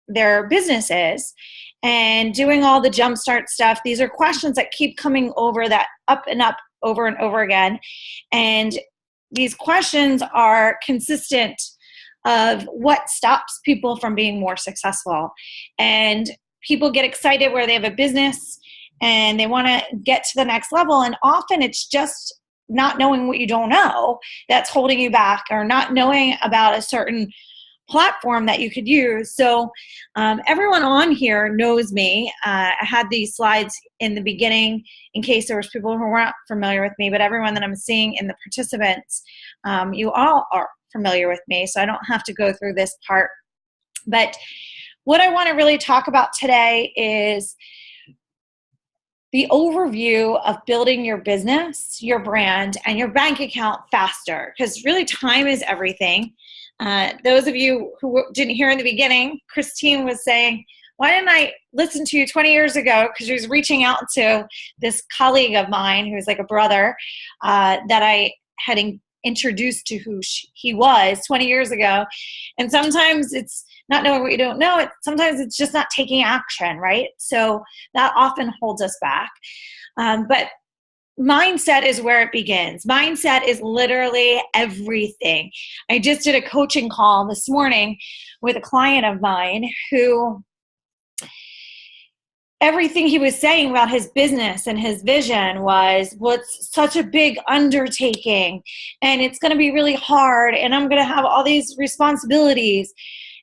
their businesses and doing all the jumpstart stuff. These are questions that keep coming over, that up and up over and over again. And these questions are consistent of what stops people from being more successful. And people get excited where they have a business and they want to get to the next level. And often it's just not knowing what you don't know that's holding you back, or not knowing about a certain platform that you could use. So everyone on here knows me. I had these slides in the beginning in case there was people who weren't familiar with me, but everyone that I'm seeing in the participants, you all are familiar with me, so I don't have to go through this part. But what I want to really talk about today is the overview of building your business, your brand, and your bank account faster, because really time is everything. Those of you who didn't hear in the beginning, Christine was saying, why didn't I listen to you 20 years ago? Because she was reaching out to this colleague of mine who's like a brother that I had introduced to who he was 20 years ago. And sometimes it's not knowing what you don't know. Sometimes it's just not taking action, right? So that often holds us back. But mindset is where it begins. Mindset is literally everything. I just did a coaching call this morning with a client of mine who everything he was saying about his business and his vision was, well, it's such a big undertaking and it's going to be really hard and I'm going to have all these responsibilities.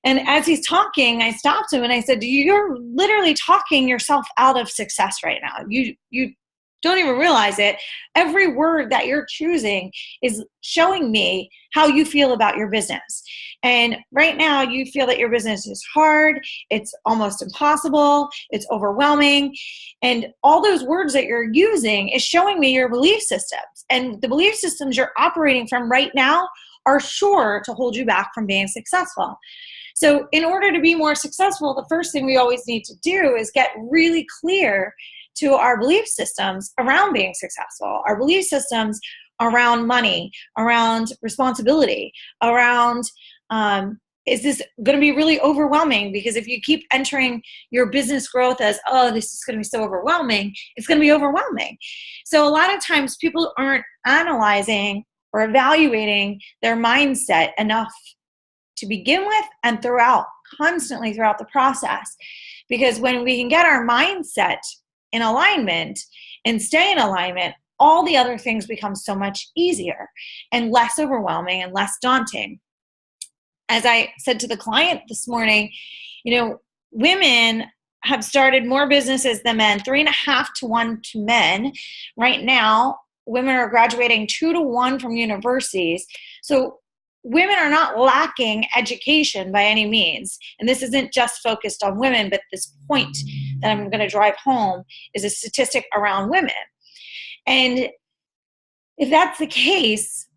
And as he's talking, I stopped him and I said, you're literally talking yourself out of success right now. You don't even realize it. Every word that you're choosing is showing me how you feel about your business. And right now you feel that your business is hard, it's almost impossible, it's overwhelming. And all those words that you're using is showing me your belief systems. And the belief systems you're operating from right now are sure to hold you back from being successful. So in order to be more successful, the first thing we always need to do is get really clear to our belief systems around being successful, our belief systems around money, around responsibility, around is this going to be really overwhelming? Because if you keep entering your business growth as, oh, this is going to be so overwhelming, it's going to be overwhelming. So a lot of times people aren't analyzing or evaluating their mindset enough to begin with and constantly throughout the process. Because when we can get our mindset in alignment and stay in alignment, all the other things become so much easier and less overwhelming and less daunting. As I said to the client this morning, women have started more businesses than men, 3.5 to 1 to men. Right now, women are graduating 2 to 1 from universities. So women are not lacking education by any means. And this isn't just focused on women, but this point that I'm going to drive home is a statistic around women. And if that's the case,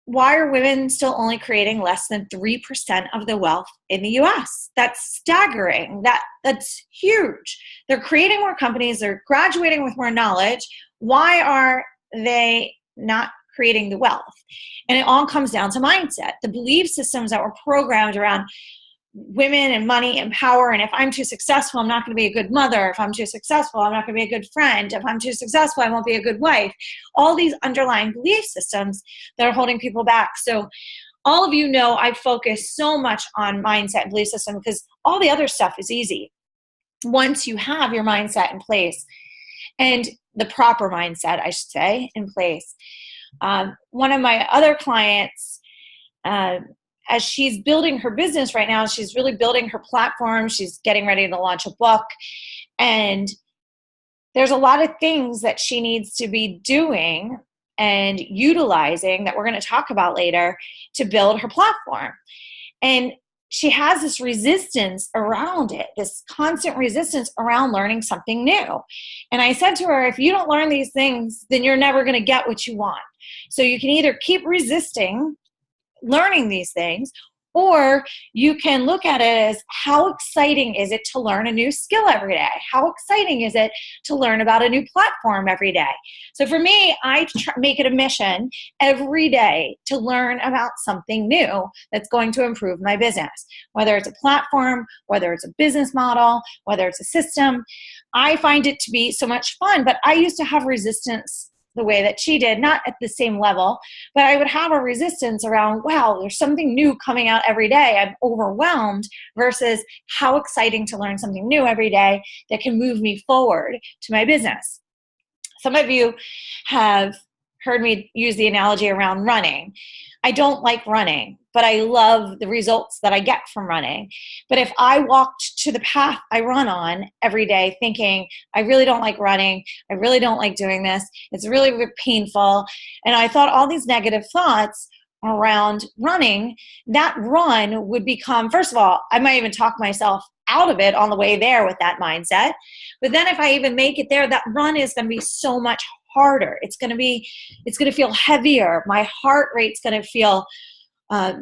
why are women still only creating less than 3% of the wealth in the US? That's staggering. That's huge. They're creating more companies. They're graduating with more knowledge. Why are they not creating the wealth? And it all comes down to mindset. The belief systems that were programmed around women and money and power. And if I'm too successful, I'm not going to be a good mother. If I'm too successful, I'm not going to be a good friend. If I'm too successful, I won't be a good wife. All these underlying belief systems that are holding people back. So all of you know I focus so much on mindset and belief system because all the other stuff is easy once you have your mindset in place, and the proper mindset, I should say, in place. One of my other clients, as she's building her business right now, she's really building her platform. She's getting ready to launch a book. And there's a lot of things that she needs to be doing and utilizing that we're going to talk about later to build her platform. And she has this resistance around it, this constant resistance around learning something new. And I said to her, if you don't learn these things, then you're never going to get what you want. So you can either keep resisting learning these things, Or you can look at it as, how exciting is it to learn a new skill every day? How exciting is it to learn about a new platform every day? So for me, I make it a mission every day to learn about something new that's going to improve my business, whether it's a platform, whether it's a business model, whether it's a system. I find it to be so much fun, but I used to have resistance the way that she did, not at the same level, but I would have a resistance around, wow, there's something new coming out every day. I'm overwhelmed, versus how exciting to learn something new every day that can move me forward to my business. Some of you have heard me use the analogy around running. I don't like running, but I love the results that I get from running. But if I walked to the path I run on every day thinking, I really don't like running, I really don't like doing this, it's really painful, and I thought all these negative thoughts around running, that run would become, first of all, I might even talk myself out of it on the way there with that mindset. But then if I even make it there, that run is going to be so much harder. It's going to feel heavier. My heart rate's going to feel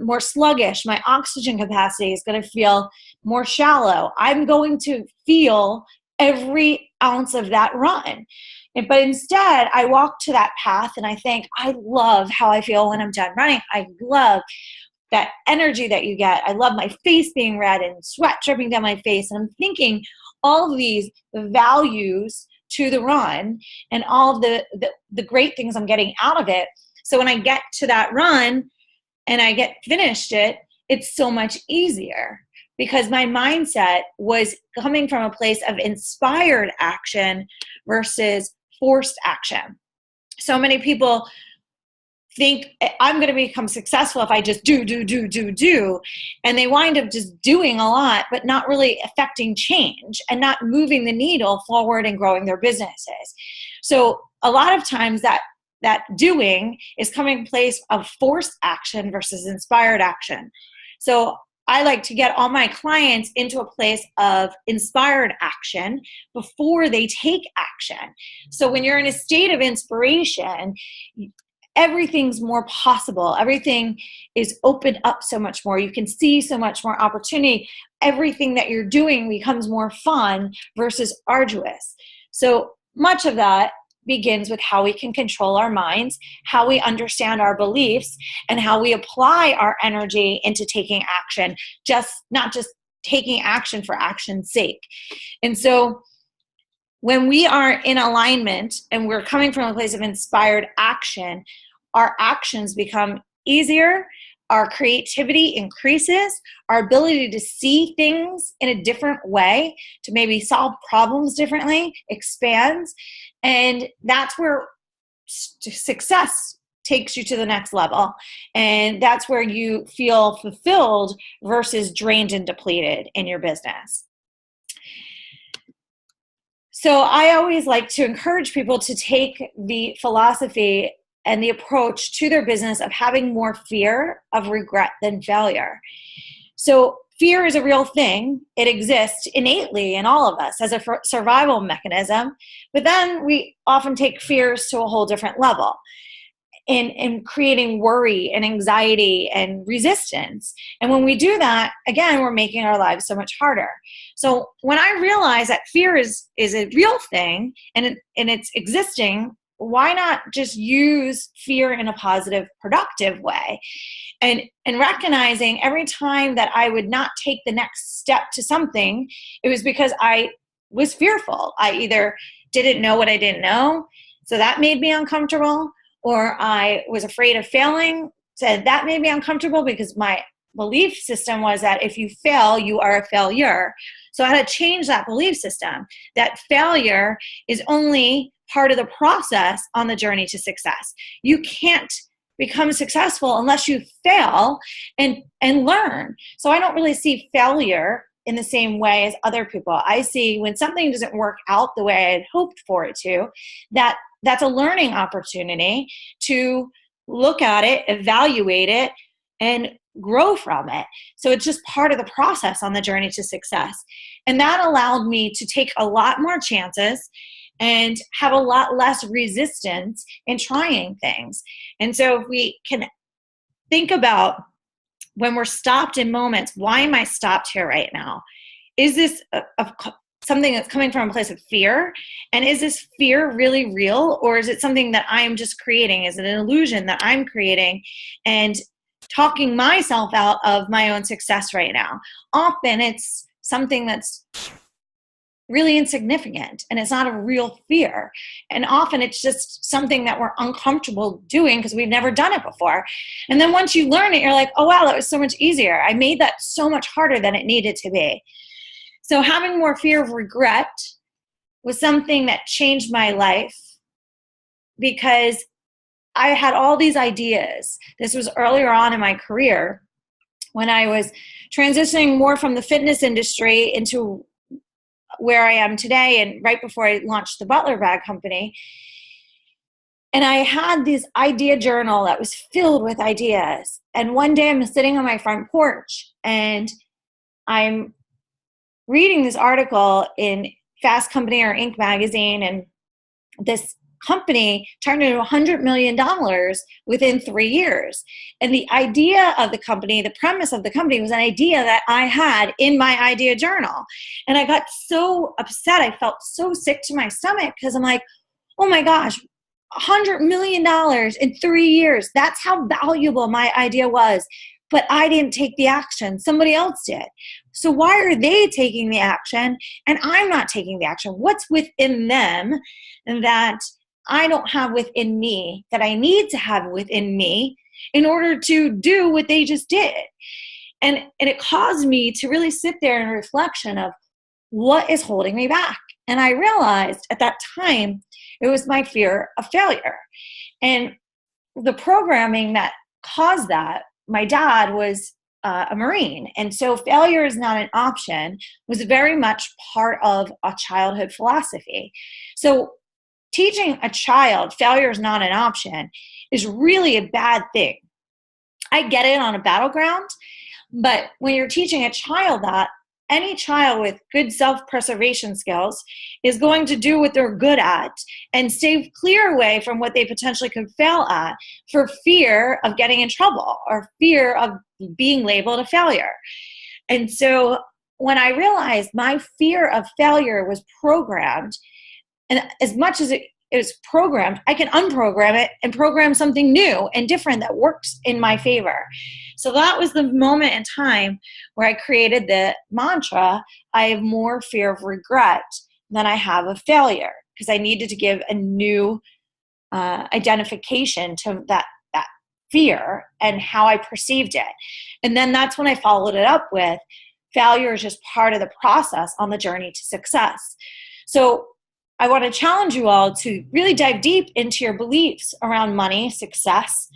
more sluggish. My oxygen capacity is going to feel more shallow. I'm going to feel every ounce of that run. But instead, I walk to that path and I think, I love how I feel when I'm done running. I love that energy that you get. I love my face being red and sweat dripping down my face. And I'm thinking all of these values to the run and all of the great things I'm getting out of it. So when I get to that run and I get finished it, it's so much easier because my mindset was coming from a place of inspired action versus forced action. So many people think I'm going to become successful if I just do. And they wind up just doing a lot, but not really affecting change and not moving the needle forward and growing their businesses. So a lot of times that doing is coming in place of forced action versus inspired action. So I like to get all my clients into a place of inspired action before they take action. So when you're in a state of inspiration, everything's more possible. Everything is opened up so much more. You can see so much more opportunity. Everything that you're doing becomes more fun versus arduous. So much of that begins with how we can control our minds, how we understand our beliefs, and how we apply our energy into taking action, not just taking action for action's sake. And so when we are in alignment and we're coming from a place of inspired action, our actions become easier, our creativity increases, our ability to see things in a different way, to maybe solve problems differently, expands. And that's where success takes you to the next level. And that's where you feel fulfilled versus drained and depleted in your business. So I always like to encourage people to take the philosophy and the approach to their business of having more fear of regret than failure. So fear is a real thing. It exists innately in all of us as a survival mechanism. But then we often take fears to a whole different level in creating worry and anxiety and resistance. And when we do that, again, we're making our lives so much harder. So when I realize that fear is a real thing and it's existing, why not just use fear in a positive, productive way? And recognizing every time that I would not take the next step to something, it was because I was fearful. I either didn't know what I didn't know, so that made me uncomfortable, or I was afraid of failing, so that made me uncomfortable because my belief system was that if you fail, you are a failure. So I had to change that belief system, that failure is only part of the process on the journey to success. You can't become successful unless you fail and learn. So I don't really see failure in the same way as other people. I see when something doesn't work out the way I had hoped for it to, that's a learning opportunity to look at it, evaluate it, and grow from it. So it's just part of the process on the journey to success. And that allowed me to take a lot more chances and have a lot less resistance in trying things. And so if we can think about when we're stopped in moments, why am I stopped here right now? Is this something that's coming from a place of fear? And is this fear really real? Or is it something that I'm just creating? Is it an illusion that I'm creating and talking myself out of my own success right now? Often it's something that's really insignificant and it's not a real fear. And often it's just something that we're uncomfortable doing because we've never done it before. And then once you learn it, you're like, oh wow, that was so much easier. I made that so much harder than it needed to be. So having more fear of regret was something that changed my life because I had all these ideas. This was earlier on in my career when I was transitioning more from the fitness industry into where I am today, and right before I launched the Butler Bag Company. And I had this idea journal that was filled with ideas. And one day I'm sitting on my front porch and I'm reading this article in Fast Company or Inc. magazine, and this company turned into $100 million within 3 years. And the idea of the company, the premise of the company was an idea that I had in my idea journal. And I got so upset. I felt so sick to my stomach because I'm like, oh my gosh, $100 million in 3 years. That's how valuable my idea was. But I didn't take the action. Somebody else did. So why are they taking the action and I'm not taking the action? What's within them that I don't have within me that I need to have within me in order to do what they just did? And it caused me to really sit there in reflection of what is holding me back. And I realized at that time, it was my fear of failure. And the programming that caused that, my dad was a Marine. And so failure is not an option was very much part of a childhood philosophy. So teaching a child failure is not an option is really a bad thing. I get it on a battleground, but when you're teaching a child that, any child with good self-preservation skills is going to do what they're good at and stay clear away from what they potentially could fail at for fear of getting in trouble or fear of being labeled a failure. And so when I realized my fear of failure was programmed, and as much as it is programmed, I can unprogram it and program something new and different that works in my favor. So that was the moment in time where I created the mantra, I have more fear of regret than I have of failure, because I needed to give a new identification to that fear and how I perceived it. And then that's when I followed it up with failure is just part of the process on the journey to success. So I want to challenge you all to really dive deep into your beliefs around money, success.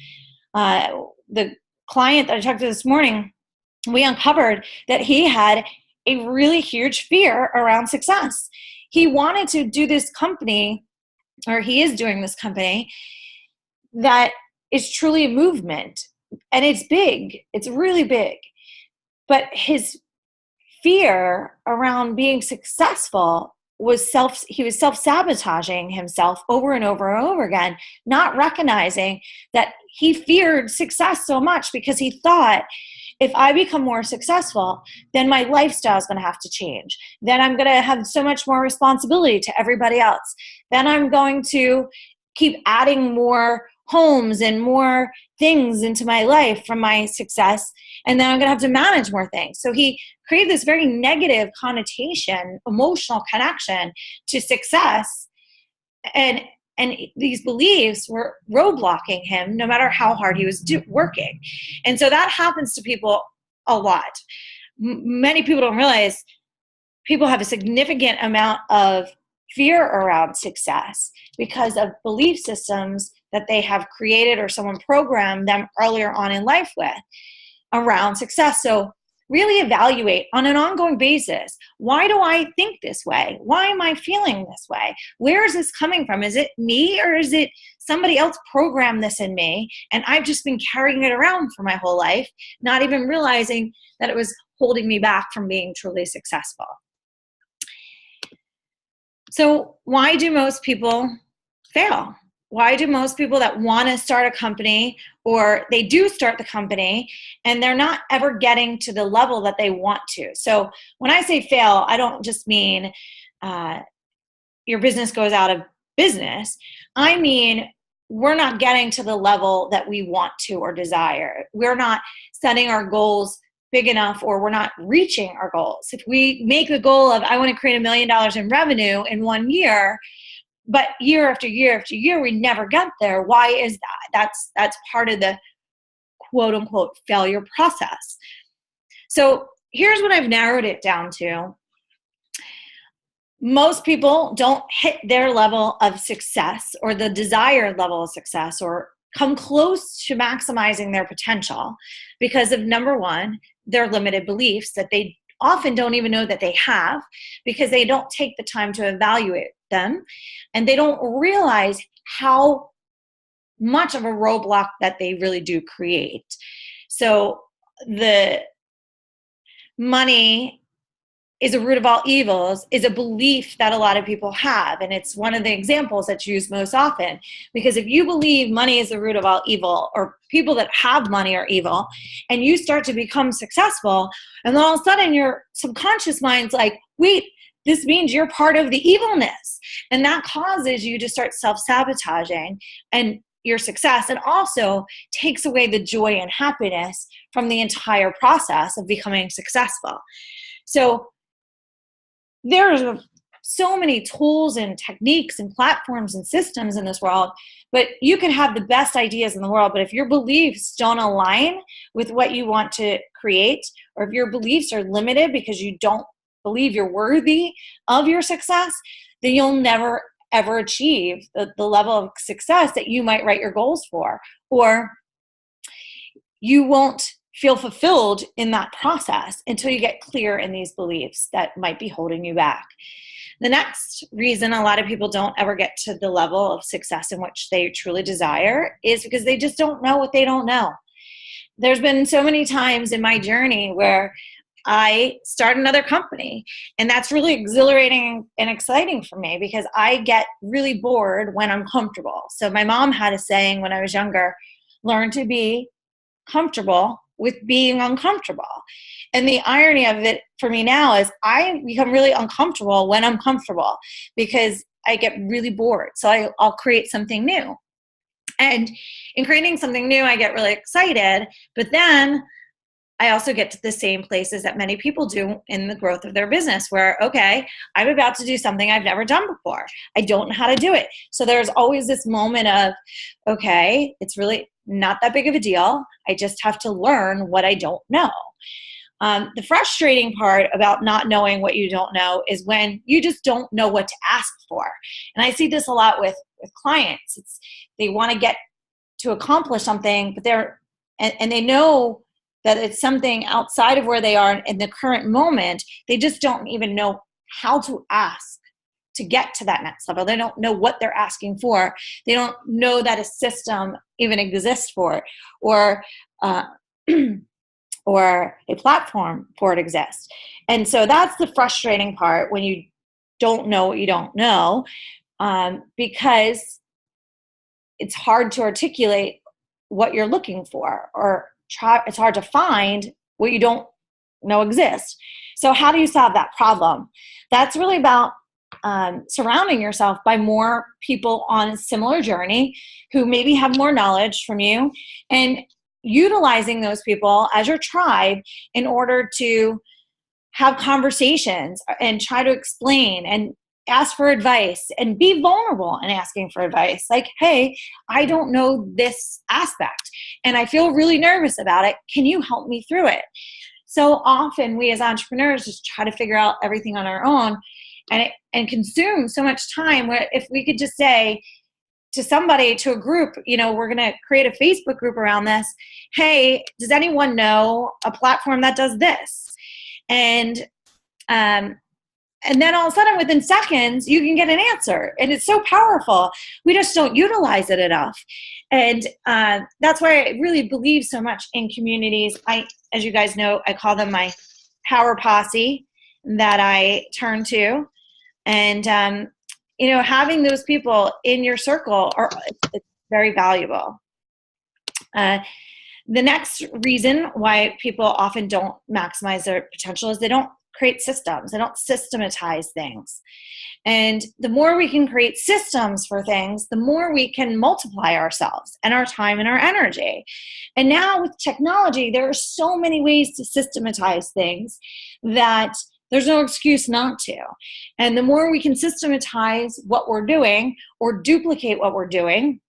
The client that I talked to this morning, we uncovered that he had a really huge fear around success. He wanted to do this company, or he is doing this company, that is truly a movement. And it's big. It's really big. But his fear around being successful was he was self-sabotaging himself over and over and over again, not recognizing that he feared success so much because he thought, if I become more successful, then my lifestyle is going to have to change. Then I'm going to have so much more responsibility to everybody else. Then I'm going to keep adding more homes and more things into my life from my success. And then I'm going to have to manage more things. So he created this very negative connotation, emotional connection to success. And these beliefs were roadblocking him no matter how hard he was working. And so that happens to people a lot. Many people don't realize people have a significant amount of fear around success because of belief systems that they have created or someone programmed them earlier on in life with around success. So really evaluate on an ongoing basis, why do I think this way? Why am I feeling this way? Where is this coming from? Is it me, or is it somebody else programmed this in me and I've just been carrying it around for my whole life, not even realizing that it was holding me back from being truly successful? So why do most people fail? Why do most people that want to start a company or they do start the company and they're not ever getting to the level that they want to. So when I say fail, I don't just mean your business goes out of business. I mean, we're not getting to the level that we want to or desire. We're not setting our goals big enough, or we're not reaching our goals. If we make the goal of, I want to create $1 million in revenue in 1 year, but year after year after year, we never get there. Why is that? That's part of the quote unquote failure process. So here's what I've narrowed it down to. Most people don't hit their level of success or the desired level of success or come close to maximizing their potential because of, number one, their limited beliefs that they often don't even know that they have, because they don't take the time to evaluate them, and they don't realize how much of a roadblock that they really do create. So the money is a root of all evils is a belief that a lot of people have. And it's one of the examples that's used most often. Because if you believe money is the root of all evil, or people that have money are evil, and you start to become successful, and then all of a sudden your subconscious mind's like, wait, this means you're part of the evilness. And that causes you to start self-sabotaging and your success, and also takes away the joy and happiness from the entire process of becoming successful. So there's so many tools and techniques and platforms and systems in this world, but you can have the best ideas in the world, but if your beliefs don't align with what you want to create, or if your beliefs are limited because you don't believe you're worthy of your success, then you'll never ever achieve the level of success that you might write your goals for, or you won't feel fulfilled in that process until you get clear in these beliefs that might be holding you back. The next reason a lot of people don't ever get to the level of success in which they truly desire is because they just don't know what they don't know. There's been so many times in my journey where I start another company, and that's really exhilarating and exciting for me because I get really bored when I'm comfortable. So my mom had a saying when I was younger, learn to be comfortable with being uncomfortable. And the irony of it for me now is I become really uncomfortable when I'm comfortable because I get really bored. So I'll create something new. And in creating something new, I get really excited, but then I also get to the same places that many people do in the growth of their business where, okay, I'm about to do something I've never done before. I don't know how to do it. So there's always this moment of, okay, it's really not that big of a deal. I just have to learn what I don't know. The frustrating part about not knowing what you don't know is when you just don't know what to ask for. And I see this a lot with clients. They want to get to accomplish something, but and they know that it's something outside of where they are in the current moment. They just don't even know how to ask to get to that next level. They don't know what they're asking for. They don't know that a system even exists for it, or or a platform for it exists. And so that's the frustrating part when you don't know what you don't know, because it's hard to articulate what you're looking for, or it's hard to find what you don't know exists. So how do you solve that problem? That's really about surrounding yourself by more people on a similar journey who maybe have more knowledge from you, and utilizing those people as your tribe in order to have conversations and try to explain and ask for advice and be vulnerable in asking for advice. Like, hey, I don't know this aspect and I feel really nervous about it. Can you help me through it? So often we as entrepreneurs just try to figure out everything on our own, and consume so much time, where if we could just say to somebody, to a group, we're going to create a Facebook group around this. Hey, does anyone know a platform that does this? And then all of a sudden, within seconds, you can get an answer. And it's so powerful. We just don't utilize it enough. And that's why I really believe so much in communities. As you guys know, I call them my power posse that I turn to. And, having those people in your circle it's very valuable. Uh, the next reason why people often don't maximize their potential is they don't create systems. They don't systematize things. And the more we can create systems for things, the more we can multiply ourselves and our time and our energy. And now with technology, there are so many ways to systematize things that there's no excuse not to. And the more we can systematize what we're doing or duplicate what we're doing,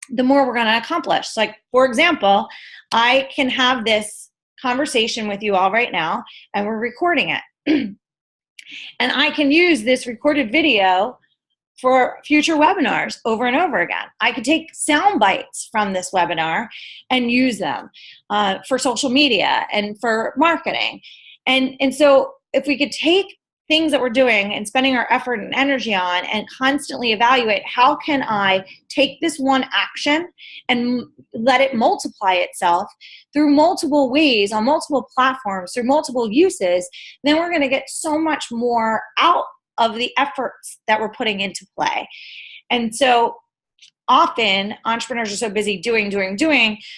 the more we're going to accomplish. So, like, for example, I can have this conversation with you all right now, and we're recording it. And I can use this recorded video for future webinars over and over again. I could take sound bites from this webinar and use them for social media and for marketing. And so if we could take things that we're doing and spending our effort and energy on and constantly evaluate, how can I take this one action and let it multiply itself through multiple ways, on multiple platforms, through multiple uses, then we're going to get so much more out of the efforts that we're putting into play. And so often entrepreneurs are so busy doing,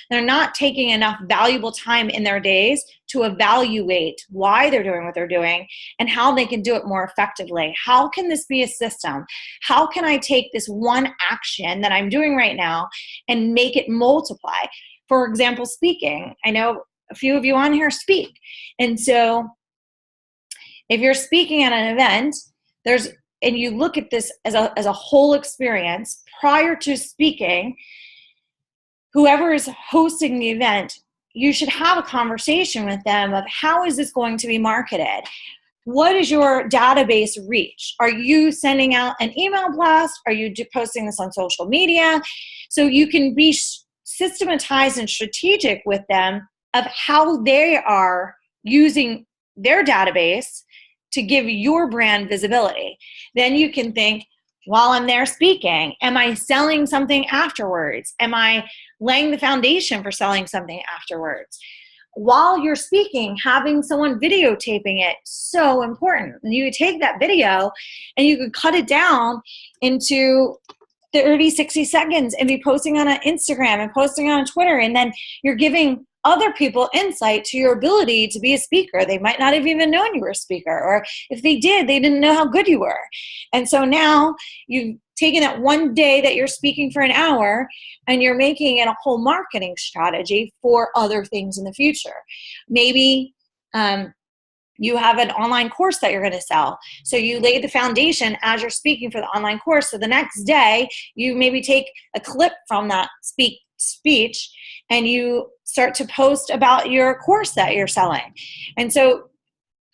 they're not taking enough valuable time in their days to evaluate why they're doing what they're doing and how they can do it more effectively. How can this be a system? How can I take this one action that I'm doing right now and make it multiply? For example, speaking. I know a few of you on here speak. And so if you're speaking at an event, and you look at this as a whole experience, prior to speaking, whoever is hosting the event, you should have a conversation with them of how is this going to be marketed? What is your database reach? Are you sending out an email blast? Are you posting this on social media? So you can be systematized and strategic with them of how they are using their database to give your brand visibility. Then you can think, while I'm there speaking, am I selling something afterwards? Am I laying the foundation for selling something afterwards? While you're speaking, having someone videotaping it, so important. And you could take that video and you could cut it down into 30, 60 seconds and be posting on an Instagram and posting on Twitter. And then you're giving other people insight to your ability to be a speaker. They might not have even known you were a speaker, or if they did, they didn't know how good you were. And so now you've taken that one day that you're speaking for an hour and you're making it a whole marketing strategy for other things in the future. Maybe you have an online course that you're going to sell. So you lay the foundation as you're speaking for the online course. So the next day, you maybe take a clip from that speech and you start to post about your course that you're selling. And so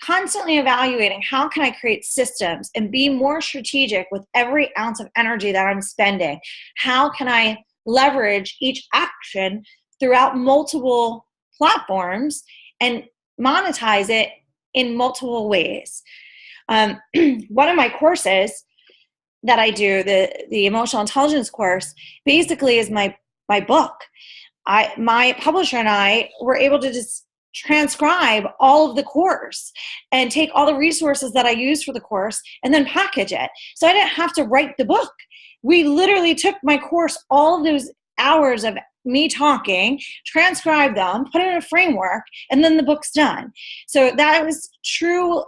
constantly evaluating, how can I create systems and be more strategic with every ounce of energy that I'm spending? How can I leverage each action throughout multiple platforms and monetize it in multiple ways? One of my courses that I do, the emotional intelligence course, basically is my book. My publisher and I were able to just transcribe all of the course and take all the resources that I used for the course and then package it. So I didn't have to write the book. We literally took my course, all of those hours of me talking, transcribe them, put it in a framework, and then the book's done. So that was true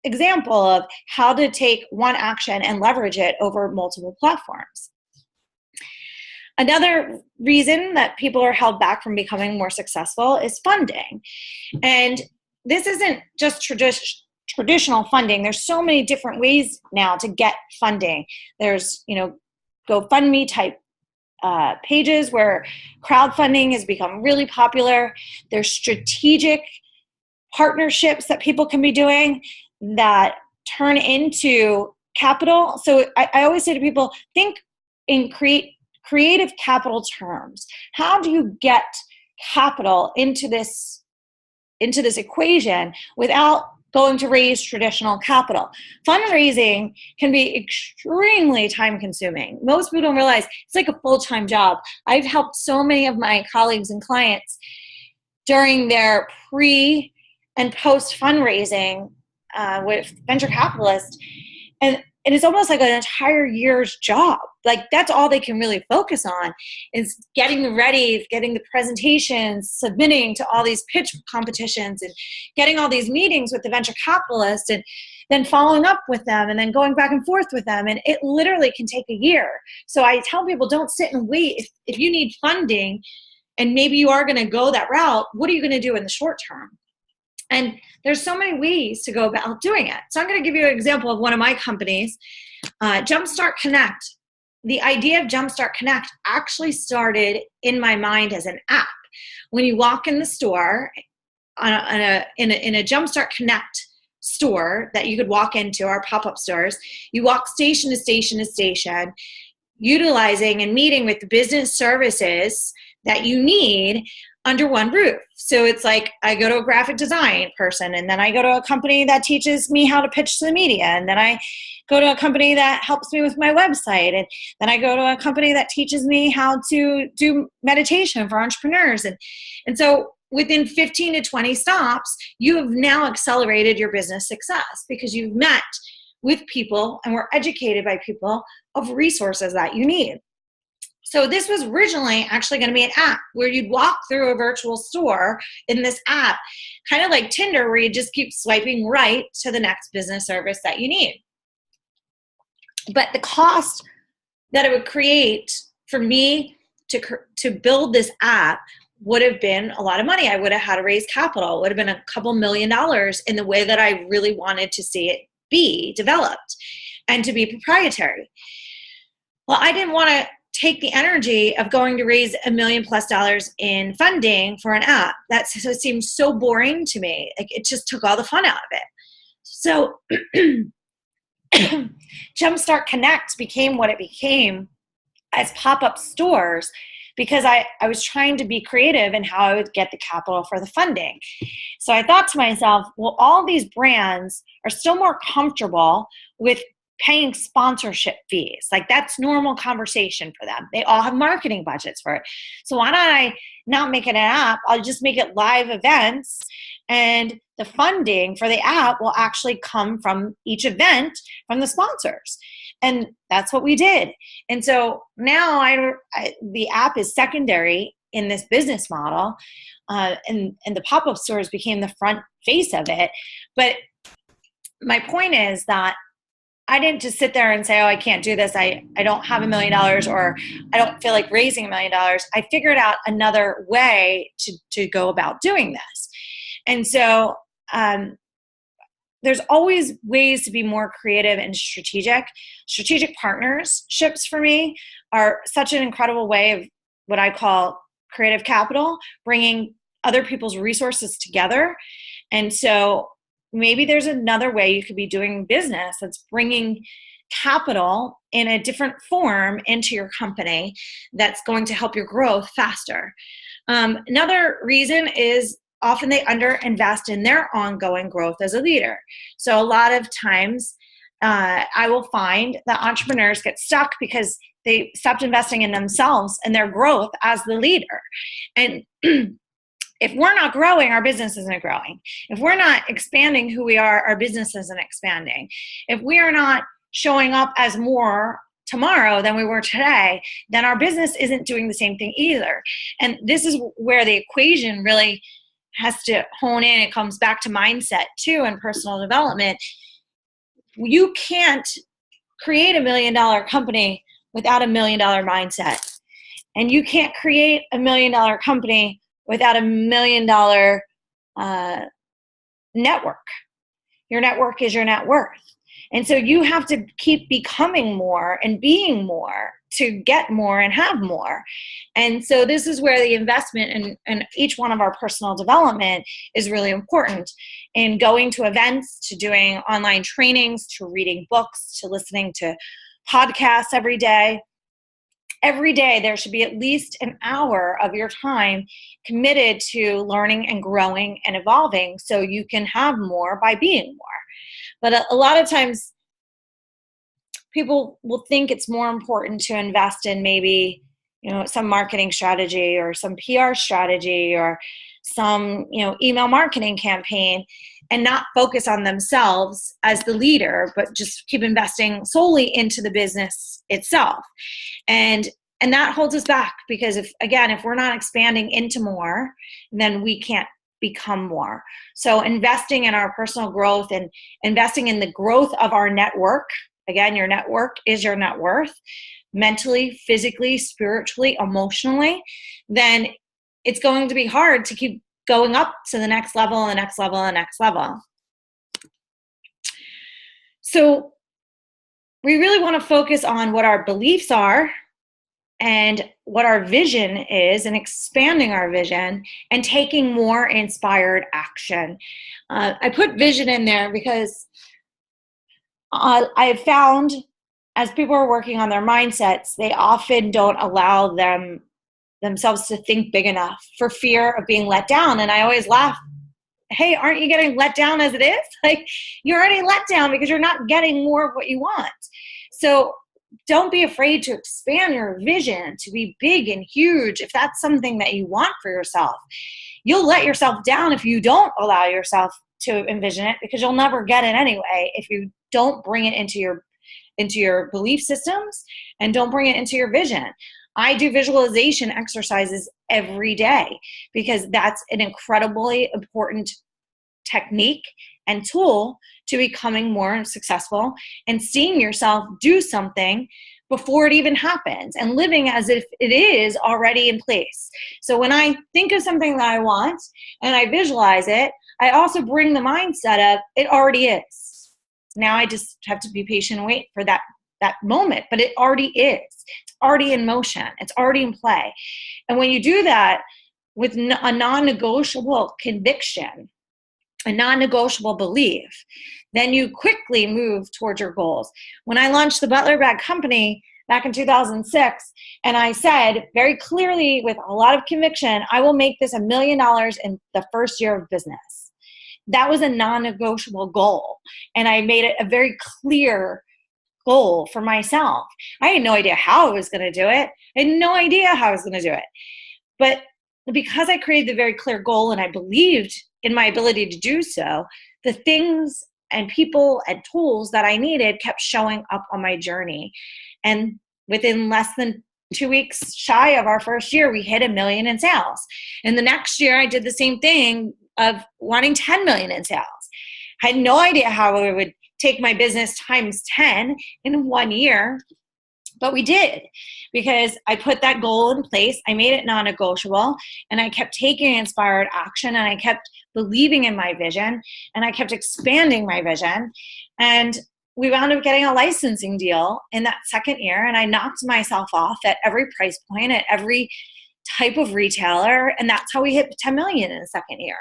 example of how to take one action and leverage it over multiple platforms. Another reason that people are held back from becoming more successful is funding. And this isn't just traditional funding. There's so many different ways now to get funding. There's, GoFundMe type pages where crowdfunding has become really popular. There's strategic partnerships that people can be doing that turn into capital. So I always say to people, think in creative capital terms. How do you get capital into this equation without going to raise traditional capital? Fundraising can be extremely time consuming. Most people don't realize it's like a full-time job. I've helped so many of my colleagues and clients during their pre and post fundraising with venture capitalists, and and it's almost like an entire year's job. Like that's all they can really focus on is getting ready, getting the presentations, submitting to all these pitch competitions and getting all these meetings with the venture capitalists and then following up with them and then going back and forth with them. And it literally can take a year. So I tell people, don't sit and wait. If you need funding and maybe you are going to go that route, what are you going to do in the short term? And there's so many ways to go about doing it. So I'm going to give you an example of one of my companies, Jumpstart Connect. The idea of Jumpstart Connect actually started in my mind as an app. When you walk in the store, in a Jumpstart Connect store that you could walk into, our pop-up stores, you walk station to station to station, utilizing and meeting with the business services that you need under one roof. So it's like I go to a graphic design person, and then I go to a company that teaches me how to pitch to the media, and then I go to a company that helps me with my website, and then I go to a company that teaches me how to do meditation for entrepreneurs. And so within 15 to 20 stops, you have now accelerated your business success because you've met with people and were educated by people of resources that you need. So this was originally actually going to be an app where you'd walk through a virtual store in this app, kind of like Tinder, where you just keep swiping right to the next business service that you need. But the cost that it would create for me to build this app would have been a lot of money. I would have had to raise capital. It would have been a couple $1 million in the way that I really wanted to see it be developed and to be proprietary. Well, I didn't want to take the energy of going to raise $1 million+ in funding for an app. That seemed so boring to me. Like it just took all the fun out of it. So Jumpstart Connect became what it became as pop-up stores because I was trying to be creative in how I would get the capital for the funding. So I thought to myself, well, all these brands are still more comfortable with paying sponsorship fees. Like that's normal conversation for them. They all have marketing budgets for it. So why don't I not make it an app? I'll just make it live events, and the funding for the app will actually come from each event from the sponsors. And that's what we did. And so now the app is secondary in this business model, and the pop-up stores became the front face of it. But my point is that I didn't just sit there and say, oh, I can't do this. I don't have $1 million, or I don't feel like raising $1 million. I figured out another way to go about doing this. And so there's always ways to be more creative and strategic. Strategic partnerships for me are such an incredible way of what I call creative capital, bringing other people's resources together. And so maybe there's another way you could be doing business that's bringing capital in a different form into your company that's going to help your growth faster. Another reason is often they underinvest in their ongoing growth as a leader. So a lot of times I will find that entrepreneurs get stuck because they stopped investing in themselves and their growth as the leader. And if we're not growing, our business isn't growing. If we're not expanding who we are, our business isn't expanding. If we are not showing up as more tomorrow than we were today, then our business isn't doing the same thing either. And this is where the equation really has to hone in. It comes back to mindset too and personal development. You can't create $1 million company without $1 million mindset. And you can't create $1 million company without $1 million network. Your network is your net worth. And so you have to keep becoming more and being more to get more and have more. And so this is where the investment in each one of our personal development is really important. In going to events, to doing online trainings, to reading books, to listening to podcasts every day. Every day there should be at least an hour of your time committed to learning and growing and evolving so you can have more by being more. But a lot of times people will think it's more important to invest in maybe, some marketing strategy or some PR strategy or some, email marketing campaign and not focus on themselves as the leader, but just keep investing solely into the business itself. And that holds us back, because if we're not expanding into more, then we can't become more. So investing in our personal growth and investing in the growth of our network. Again, your network is your net worth, mentally, physically, spiritually, emotionally. Then it's going to be hard to keep going up to the next level and the next level and the next level. So we really want to focus on what our beliefs are and what our vision is, and expanding our vision and taking more inspired action. I put vision in there because I have found, as people are working on their mindsets, they often don't allow themselves to think big enough for fear of being let down. And I always laugh, hey, aren't you getting let down as it is? Like, you're already let down because you're not getting more of what you want. So don't be afraid to expand your vision to be big and huge if that's something that you want for yourself. You'll let yourself down if you don't allow yourself to envision it, because you'll never get it anyway if you don't bring it into your belief systems and don't bring it into your vision. I do visualization exercises every day because that's an incredibly important technique and tool to becoming more successful and seeing yourself do something before it even happens and living as if it is already in place. So when I think of something that I want and I visualize it, I also bring the mindset of it already is. Now I just have to be patient and wait for that moment, but it already is. It's already in motion. It's already in play. And when you do that with a non-negotiable conviction, a non-negotiable belief, then you quickly move towards your goals. When I launched the Butler Bag Company back in 2006, and I said very clearly with a lot of conviction, I will make this $1 million in the first year of business. That was a non-negotiable goal. And I made it a very clear goal for myself. I had no idea how I was going to do it. I had no idea how I was going to do it. But because I created the very clear goal and I believed in my ability to do so, the things and people and tools that I needed kept showing up on my journey. And within less than 2 weeks shy of our first year, we hit $1 million in sales. And the next year I did the same thing of wanting 10 million in sales. I had no idea how I would take my business times 10 in 1 year, but we did, because I put that goal in place. I made it non-negotiable, and I kept taking inspired action, and I kept believing in my vision, and I kept expanding my vision. And we wound up getting a licensing deal in that second year, and I knocked myself off at every price point, at every type of retailer, and that's how we hit 10 million in the second year.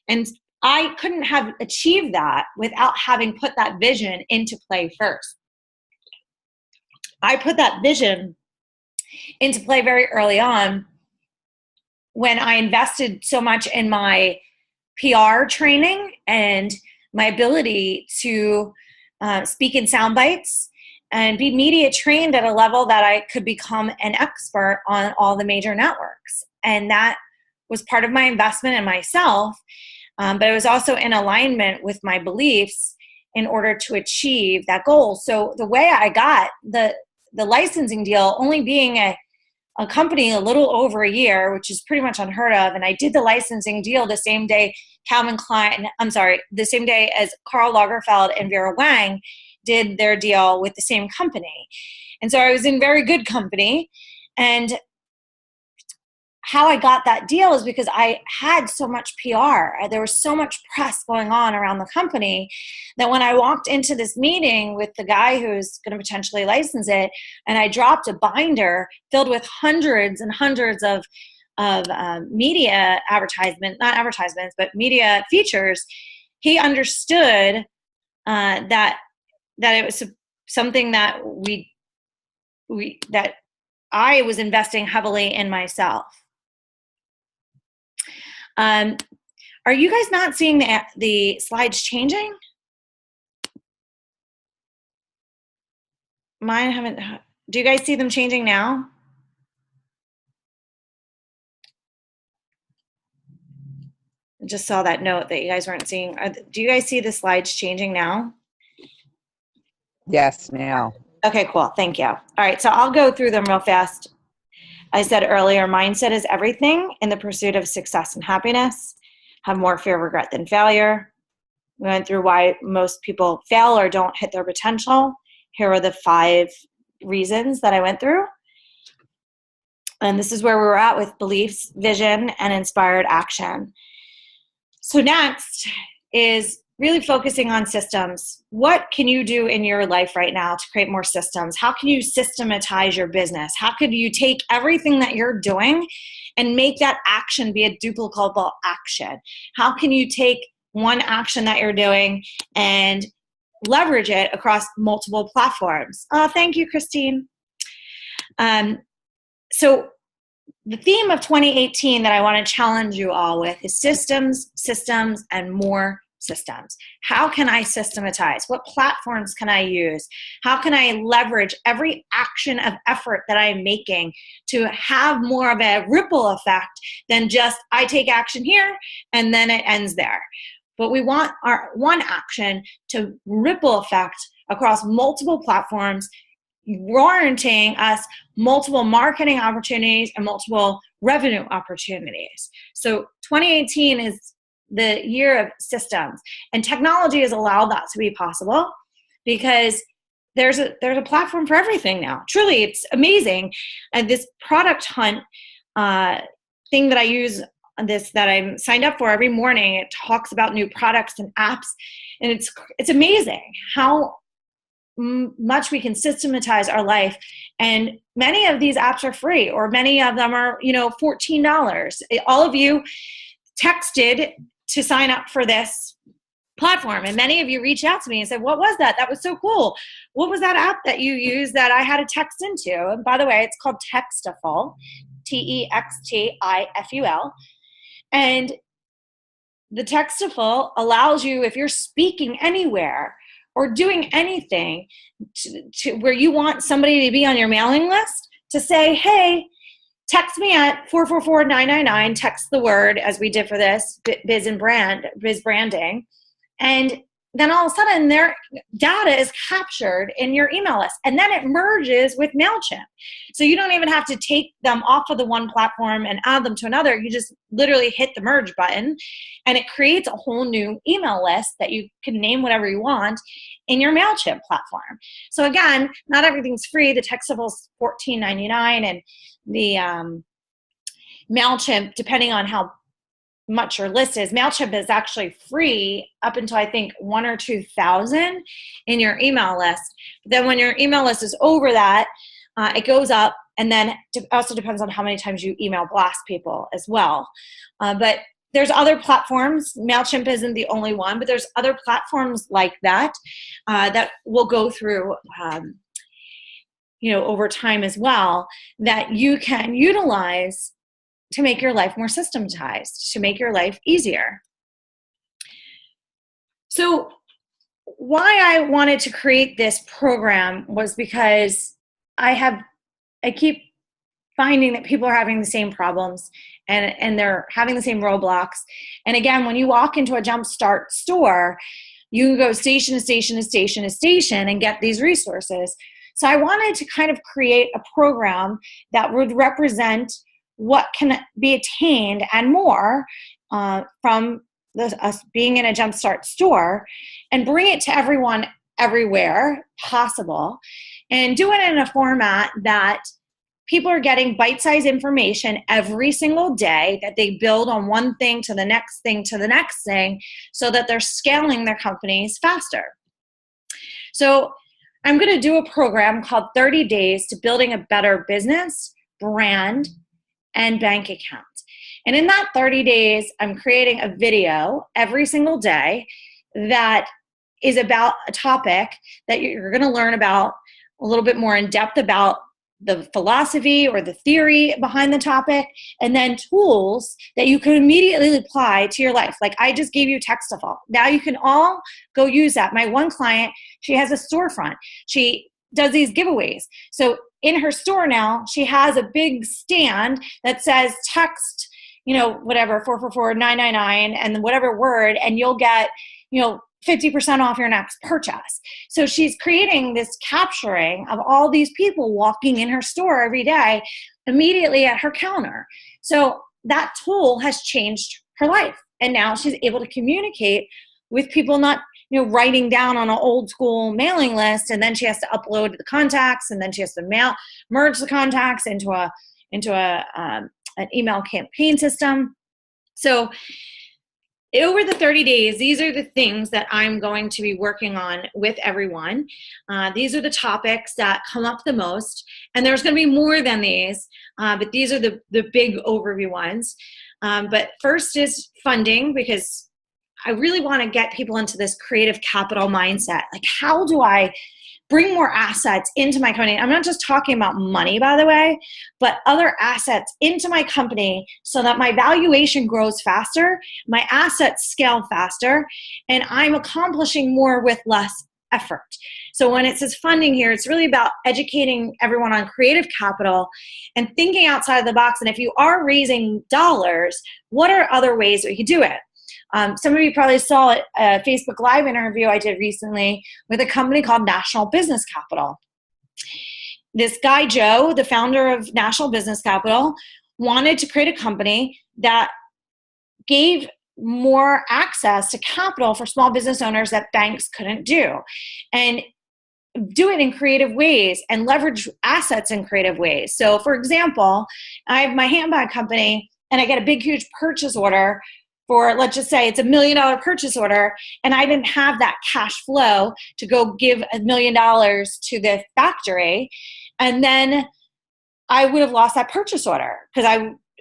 And I couldn't have achieved that without having put that vision into play first. I put that vision into play very early on when I invested so much in my PR training and my ability to speak in sound bites and be media trained at a level that I could become an expert on all the major networks. And that was part of my investment in myself. But it was also in alignment with my beliefs in order to achieve that goal. So the way I got the licensing deal, only being a company a little over a year, which is pretty much unheard of, and I did the licensing deal the same day the same day as Karl Lagerfeld and Vera Wang did their deal with the same company. And so I was in very good company. And how I got that deal is because I had so much PR. There was so much press going on around the company that when I walked into this meeting with the guy who's going to potentially license it, and I dropped a binder filled with hundreds and hundreds of media not advertisements, but media features, he understood that it was something that that I was investing heavily in myself. Are you guys not seeing the slides changing? Mine haven't. Do you guys see them changing now? I just saw that note that you guys weren't seeing. Do you guys see the slides changing now? Yes, now. Okay, cool. Thank you. All right, so I'll go through them real fast. I said earlier, mindset is everything in the pursuit of success and happiness. Have more fear of regret than failure. We went through why most people fail or don't hit their potential. Here are the 5 reasons that I went through. And this is where we were at with beliefs, vision, and inspired action. So next is really focusing on systems. What can you do in your life right now to create more systems? How can you systematize your business? How could you take everything that you're doing and make that action be a duplicable action? How can you take one action that you're doing and leverage it across multiple platforms? Oh, thank you, Christine. So the theme of 2018 that I want to challenge you all with is systems, systems, and more systems. How can I systematize? What platforms can I use? How can I leverage every action of effort that I'm making to have more of a ripple effect than just I take action here and then it ends there? But we want our one action to ripple effect across multiple platforms, warranting us multiple marketing opportunities and multiple revenue opportunities. So 2018 is the year of systems, and technology has allowed that to be possible because there's a platform for everything now. Truly, it's amazing. And this product hunt thing that I use, that I'm signed up for every morning, it talks about new products and apps, and it's amazing how much we can systematize our life. And many of these apps are free, or many of them are, $14. All of you texted to sign up for this platform, and many of you reached out to me and said, what was that? That was so cool. What was that app that you used that I had to text into? And by the way, it's called Textiful, Textiful. And the Textiful allows you, if you're speaking anywhere or doing anything to where you want somebody to be on your mailing list, to say, hey, text me at 444-999, text the word, as we did for this, biz branding. And then all of a sudden their data is captured in your email list, and then it merges with MailChimp. So you don't even have to take them off of the one platform and add them to another. You just literally hit the merge button, and it creates a whole new email list that you can name whatever you want in your MailChimp platform. So again, not everything's free. The Textiful's $14.99, and the MailChimp, depending on how much your list is, MailChimp is actually free up until I think 1,000 or 2,000 in your email list. But then when your email list is over that, it goes up, and then it also depends on how many times you email blast people as well. But there's other platforms. MailChimp isn't the only one, but there's other platforms like that that will go through over time as well, that you can utilize to make your life more systematized, to make your life easier. So why I wanted to create this program was because I keep finding that people are having the same problems, and they're having the same roadblocks. And again, when you walk into a Jumpstart store, you can go station to station to station to station and get these resources. So I wanted to kind of create a program that would represent what can be attained and more from us being in a Jumpstart store, and bring it to everyone everywhere possible, and do it in a format that people are getting bite-sized information every single day, that they build on one thing to the next thing to the next thing, so that they're scaling their companies faster. So I'm going to do a program called 30 Days to Building a Better Business, Brand, and Bank Account. And in that 30 days, I'm creating a video every single day that is about a topic that you're going to learn about a little bit more in depth, about the philosophy or the theory behind the topic, and then tools that you can immediately apply to your life. Like I just gave you Textiful. Now you can all go use that. My one client, she has a storefront. She does these giveaways. So in her store now, she has a big stand that says text whatever, 444-999 and whatever word, and you'll get, 50% off your next purchase. So she's creating this capturing of all these people walking in her store every day immediately at her counter. So that tool has changed her life. And now she's able to communicate with people, not writing down on an old school mailing list, and then she has to upload the contacts, and then she has to merge the contacts into an email campaign system. So over the 30 days, these are the things that I'm going to be working on with everyone. These are the topics that come up the most, and there's going to be more than these, but these are the big overview ones. But first is funding, because I really want to get people into this creative capital mindset. Like, how do I bring more assets into my company? I'm not just talking about money, by the way, but other assets into my company so that my valuation grows faster, my assets scale faster, and I'm accomplishing more with less effort. So when it says funding here, it's really about educating everyone on creative capital and thinking outside of the box. And if you are raising dollars, what are other ways that you could do it? Some of you probably saw a Facebook Live interview I did recently with a company called National Business Capital. This guy, Joe, the founder of National Business Capital, wanted to create a company that gave more access to capital for small business owners that banks couldn't do, and do it in creative ways and leverage assets in creative ways. So, for example, I have my handbag company, and I get a big, huge purchase order for, let's just say it's $1 million purchase order, and I didn't have that cash flow to go give $1 million to the factory, and then I would have lost that purchase order because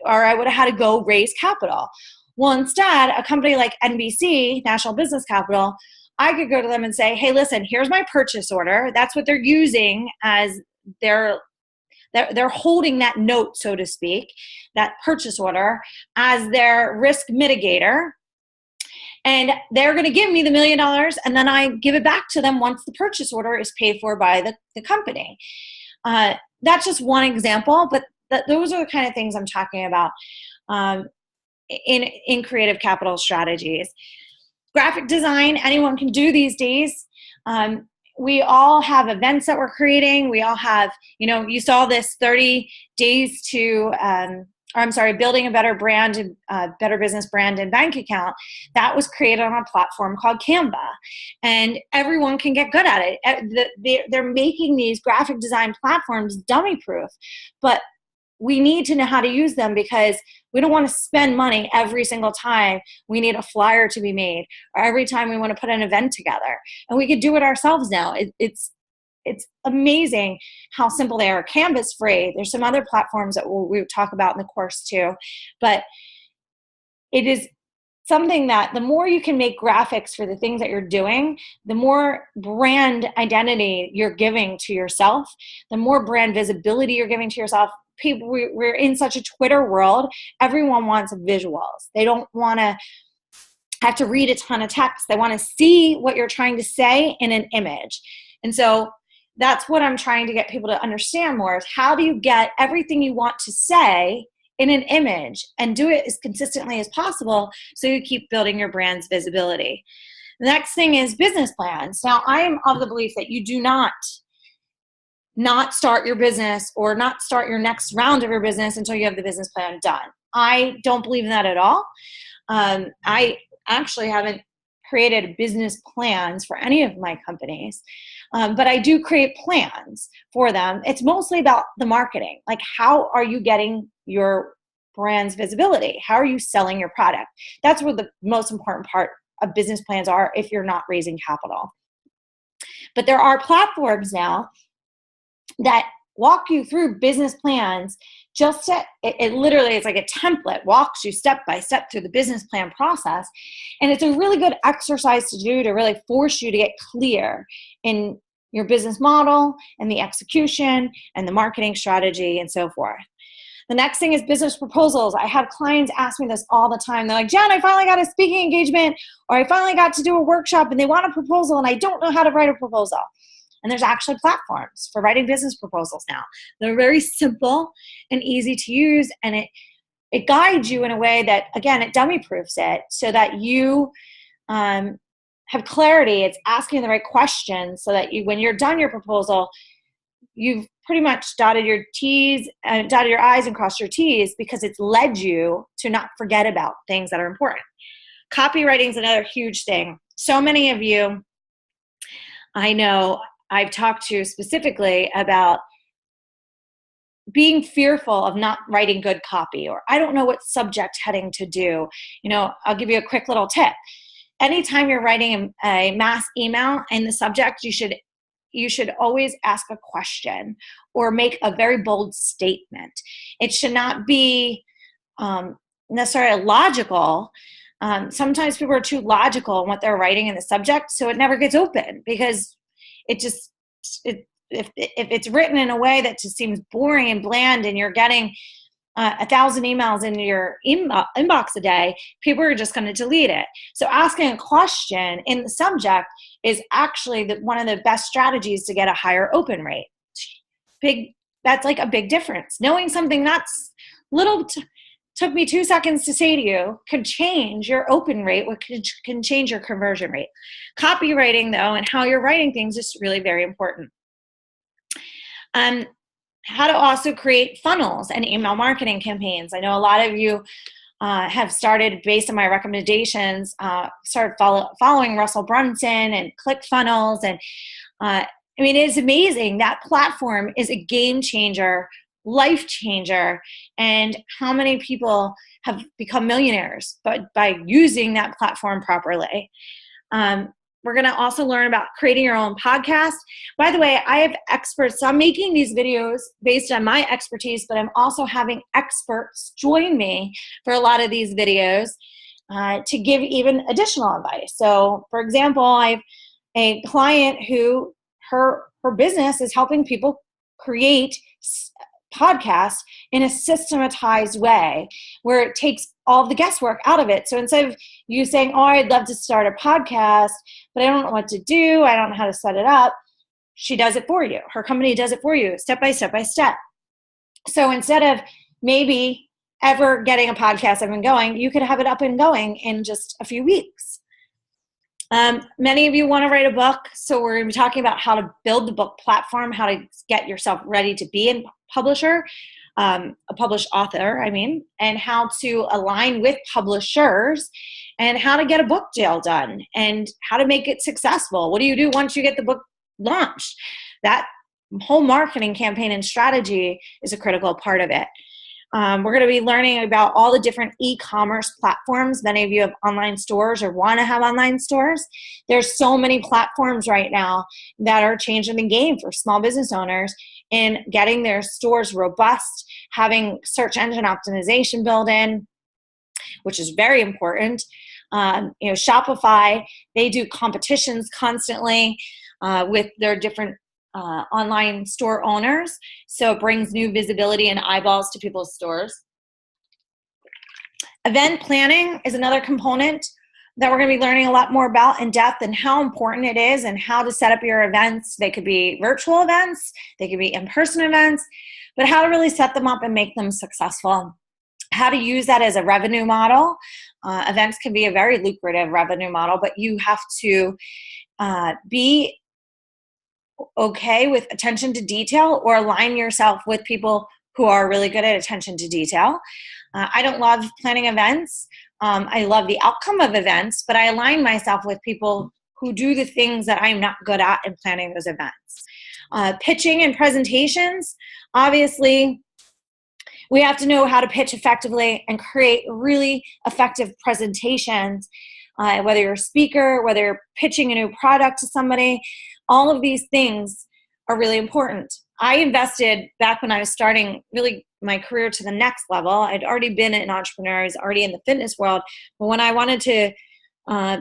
I would have had to go raise capital. Well, instead, a company like NBC, National Business Capital, I could go to them and say, hey, listen, here's my purchase order. That's what they're using as they're holding that note, so to speak, that purchase order as their risk mitigator. And they're going to give me the $1 million, and then I give it back to them once the purchase order is paid for by the company. That's just one example, but those are the kind of things I'm talking about in creative capital strategies. Graphic design, anyone can do these days. We all have events that we're creating. We all have, you saw this 30 days to, building a better brand, better business brand and bank account. That was created on a platform called Canva, and everyone can get good at it. They're making these graphic design platforms dummy proof, but we need to know how to use them, because we don't want to spend money every single time we need a flyer to be made, or every time we want to put an event together. And we could do it ourselves now. It's amazing how simple they are. Canva's free. There's some other platforms that we'll talk about in the course too. But it is something that the more you can make graphics for the things that you're doing, the more brand identity you're giving to yourself, the more brand visibility you're giving to yourself. We're in such a Twitter world. Everyone wants visuals. They don't want to have to read a ton of text. They want to see what you're trying to say in an image. And so that's what I'm trying to get people to understand more, is how do you get everything you want to say in an image and do it as consistently as possible so you keep building your brand's visibility. The next thing is business plans. Now, I am of the belief that you do not start your business or not start your next round of your business until you have the business plan done. I don't believe in that at all. I actually haven't created business plans for any of my companies, but I do create plans for them. It's mostly about the marketing. Like, how are you getting your brand's visibility? How are you selling your product? That's where the most important part of business plans are if you're not raising capital. But there are platforms now that walk you through business plans. It literally is like a template, walks you step by step through the business plan process. And it's a really good exercise to do to really force you to get clear in your business model and the execution and the marketing strategy and so forth. The next thing is business proposals. I have clients ask me this all the time. They're like, Jen, I finally got a speaking engagement, or I finally got to do a workshop and they want a proposal and I don't know how to write a proposal. And there's actually platforms for writing business proposals now. They're very simple and easy to use, and it guides you in a way that, again, it dummy proofs it so that you have clarity. It's asking the right questions so that you, when you're done your proposal, you've pretty much dotted your T's and dotted your I's and crossed your T's, because it's led you to not forget about things that are important. Copywriting is another huge thing. So many of you, I know, I've talked to specifically about being fearful of not writing good copy, or I don't know what subject heading to do. I'll give you a quick little tip. Anytime you're writing a mass email and the subject, you should always ask a question or make a very bold statement. It should not be necessarily logical. Sometimes people are too logical in what they're writing in the subject, so it never gets open, because if it's written in a way that just seems boring and bland, and you're getting 1,000 emails in your inbox a day, people are just going to delete it. So asking a question in the subject is actually one of the best strategies to get a higher open rate. That's like a big difference. Knowing something that's little took me 2 seconds to say to you could change your open rate, which can change your conversion rate. Copywriting, though, and how you're writing things is really very important. How to also create funnels and email marketing campaigns. I know a lot of you have started, based on my recommendations, started following Russell Brunson and ClickFunnels. And it's amazing. That platform is a game changer, life changer. And how many people have become millionaires by using that platform properly. We're going to also learn about creating your own podcast. By the way, I have experts. So I'm making these videos based on my expertise, but I'm also having experts join me for a lot of these videos to give even additional advice. So, for example, I have a client who her business is helping people create podcasts in a systematized way where it takes all the guesswork out of it. So instead of you saying, oh, I'd love to start a podcast, but I don't know what to do, I don't know how to set it up, she does it for you. Her company does it for you, step by step by step. So instead of maybe ever getting a podcast up and going, you could have it up and going in just a few weeks. Many of you want to write a book, so we're going to be talking about how to build the book platform, how to get yourself ready to be a publisher, a published author, and how to align with publishers, and how to get a book deal done, and how to make it successful. What do you do once you get the book launched? That whole marketing campaign and strategy is a critical part of it. We're going to be learning about all the different e-commerce platforms. Many of you have online stores or want to have online stores. There's so many platforms right now that are changing the game for small business owners in getting their stores robust, having search engine optimization built in, which is very important. Shopify, they do competitions constantly with their different online store owners, so it brings new visibility and eyeballs to people's stores. Event planning is another component that we're going to be learning a lot more about in depth, and how important it is, and how to set up your events. They could be virtual events, they could be in-person events, but how to really set them up and make them successful. How to use that as a revenue model. Events can be a very lucrative revenue model, but you have to be okay with attention to detail, or align yourself with people who are really good at attention to detail. I don't love planning events. I love the outcome of events, but I align myself with people who do the things that I'm not good at in planning those events. Pitching and presentations. Obviously, we have to know how to pitch effectively and create really effective presentations, whether you're a speaker, whether you're pitching a new product to somebody. All of these things are really important. I invested back when I was starting really my career to the next level. I'd already been an entrepreneur. I was already in the fitness world. But when I wanted to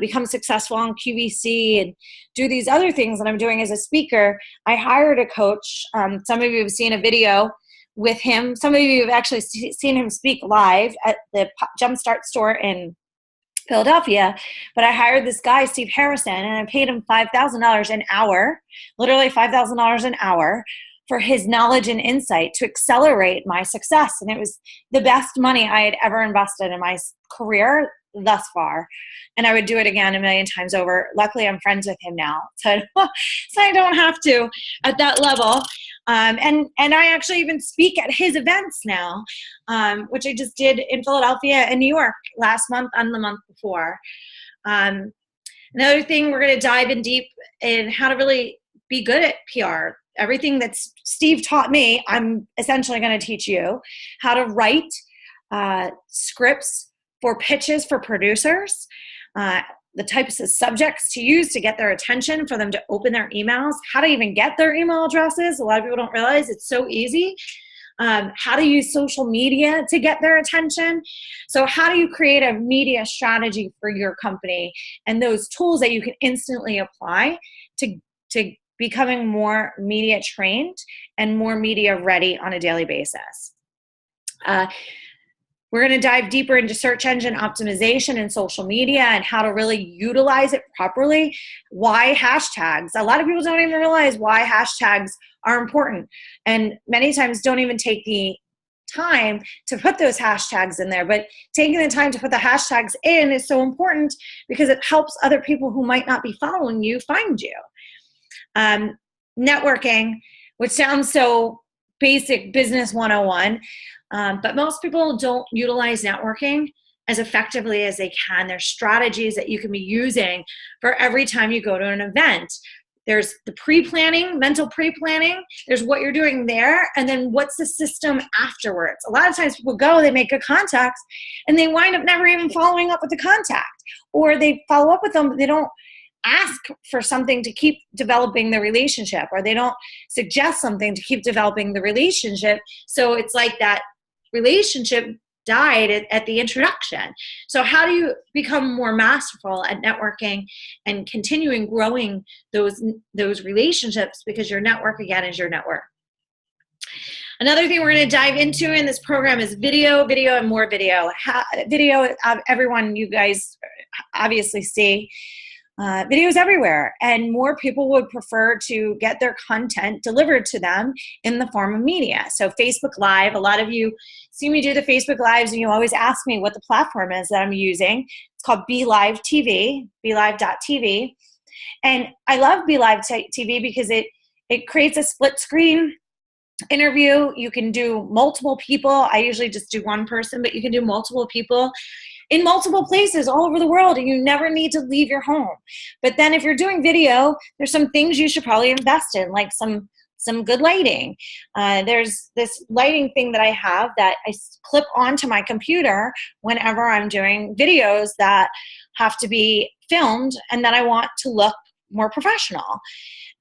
become successful on QVC and do these other things that I'm doing as a speaker, I hired a coach. Some of you have seen a video with him. Some of you have actually seen him speak live at the Jumpstart store in Philadelphia, but I hired this guy, Steve Harrison, and I paid him $5,000 an hour, literally $5,000 an hour, for his knowledge and insight to accelerate my success. And it was the best money I had ever invested in my career thus far. And I would do it again a million times over. Luckily, I'm friends with him now, so I don't have to at that level. And I actually even speak at his events now, which I just did in Philadelphia and New York last month and the month before. Another thing, we're going to dive in deep in how to really be good at PR. Everything that Steve taught me, I'm essentially going to teach you how to write scripts for pitches for producers, the types of subjects to use to get their attention, for them to open their emails, how to even get their email addresses. A lot of people don't realize it's so easy. How to use social media to get their attention. So how do you create a media strategy for your company, and those tools that you can instantly apply to becoming more media trained and more media ready on a daily basis. We're going to dive deeper into search engine optimization and social media and how to really utilize it properly. Why hashtags? A lot of people don't even realize why hashtags are important, and many times don't even take the time to put those hashtags in there. But taking the time to put the hashtags in is so important because it helps other people who might not be following you find you. Networking, which sounds so basic, business 101, but most people don't utilize networking as effectively as they can. There's strategies that you can be using for every time you go to an event. There's the pre-planning, mental pre-planning. There's what you're doing there, and then what's the system afterwards. A lot of times people go, they make good contacts, and they wind up never even following up with the contact. Or they follow up with them, but they don't ask for something to keep developing the relationship, or they don't suggest something to keep developing the relationship. So it's like that relationship died at the introduction. So how do you become more masterful at networking and continuing growing those relationships, because your network, again, is your network. Another thing we're going to dive into in this program is video, and more video. Video, everyone, you guys obviously see videos everywhere, and more people would prefer to get their content delivered to them in the form of media. So Facebook Live, a lot of you see me do the Facebook Lives, and you always ask me what the platform is that I'm using. It's called BeLive TV, BeLive.tv. And I love BeLive TV because it creates a split screen interview. You can do multiple people. I usually just do one person, but you can do multiple people in multiple places all over the world, and you never need to leave your home. But then if you're doing video, there's some things you should probably invest in, like some good lighting. There's this lighting thing that I have that I clip onto my computer whenever I'm doing videos that have to be filmed and that I want to look more professional.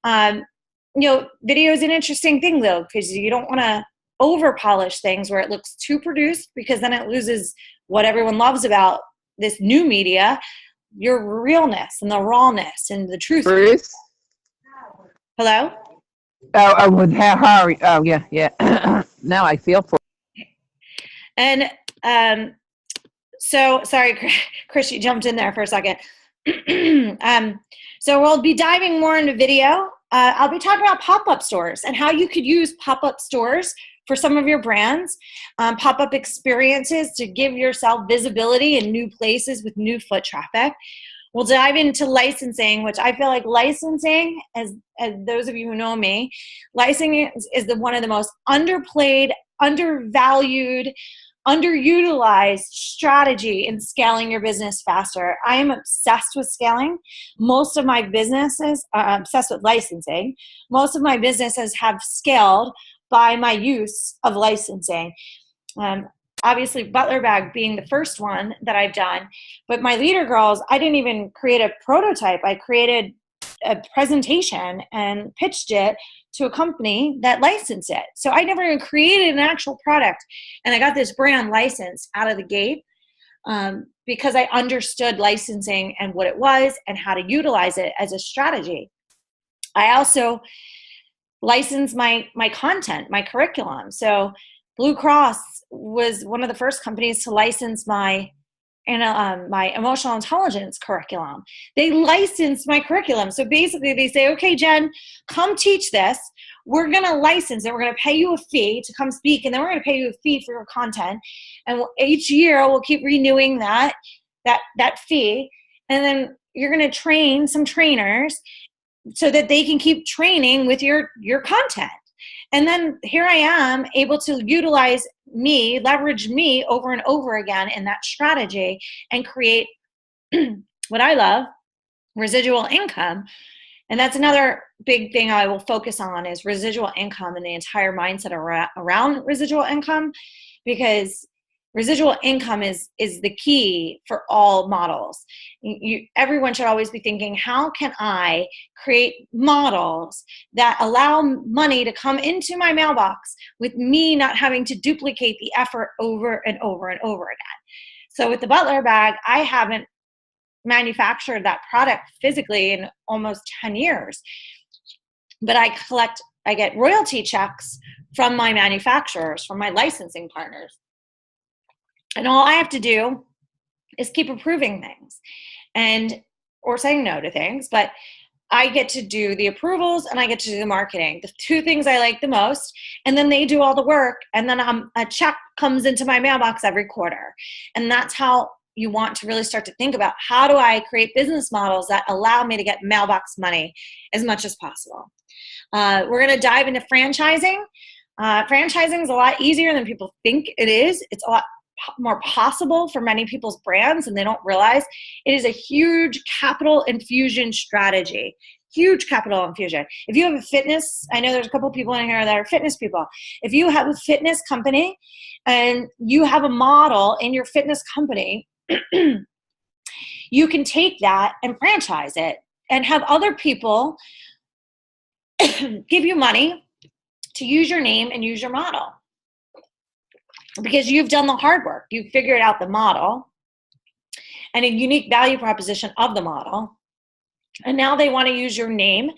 Video is an interesting thing, though, because you don't want to over polish things where it looks too produced, because then it loses what everyone loves about this new media, your realness and the rawness and the truth. Bruce? Hello? With Harry. Oh, yeah. Now I feel for it. And so, sorry, Chris, you jumped in there for a second. So we'll be diving more into video. I'll be talking about pop-up stores and how you could use pop-up stores for some of your brands, pop-up experiences to give yourself visibility in new places with new foot traffic. We'll dive into licensing, which I feel like licensing, as those of you who know me, licensing is one of the most underplayed, undervalued, underutilized strategy in scaling your business faster. I am obsessed with scaling. Most of my businesses are obsessed with licensing. Most of my businesses have scaled by my use of licensing. Obviously, Butler Bag being the first one that I've done. But my Leader Girls, I didn't even create a prototype. I created a presentation and pitched it to a company that licensed it. So I never even created an actual product. And I got this brand license out of the gate because I understood licensing and what it was and how to utilize it as a strategy. I also licensed my content, my curriculum. So Blue Cross was one of the first companies to license my my emotional intelligence curriculum. They license my curriculum. So basically they say, okay, Jen, come teach this. We're going to license it. We're going to pay you a fee to come speak, and then we're going to pay you a fee for your content. And each year we'll keep renewing that fee. And then you're going to train some trainers so that they can keep training with your content. And then here I am able to utilize me, leverage me over and over again in that strategy and create what I love, residual income. And that's another big thing I will focus on is residual income and the entire mindset around residual income, because residual income is the key for all models. Everyone should always be thinking, how can I create models that allow money to come into my mailbox with me not having to duplicate the effort over and over and over again? So with the Butler bag, I haven't manufactured that product physically in almost 10 years. But I get royalty checks from my manufacturers, from my licensing partners. And all I have to do is keep approving things or saying no to things, but I get to do the approvals and I get to do the marketing, the two things I like the most. And then they do all the work, and then a check comes into my mailbox every quarter. And that's how you want to really start to think about, how do I create business models that allow me to get mailbox money as much as possible. We're going to dive into franchising. Franchising is a lot easier than people think it is. It's a lot more possible for many people's brands, and they don't realize it is a huge capital infusion strategy. Huge capital infusion. If you have a fitness, I know there's a couple of people in here that are fitness people. If you have a fitness company and you have a model in your fitness company, you can take that and franchise it and have other people give you money to use your name and use your model. Because you've done the hard work. You've figured out the model and a unique value proposition of the model. And now they want to use your name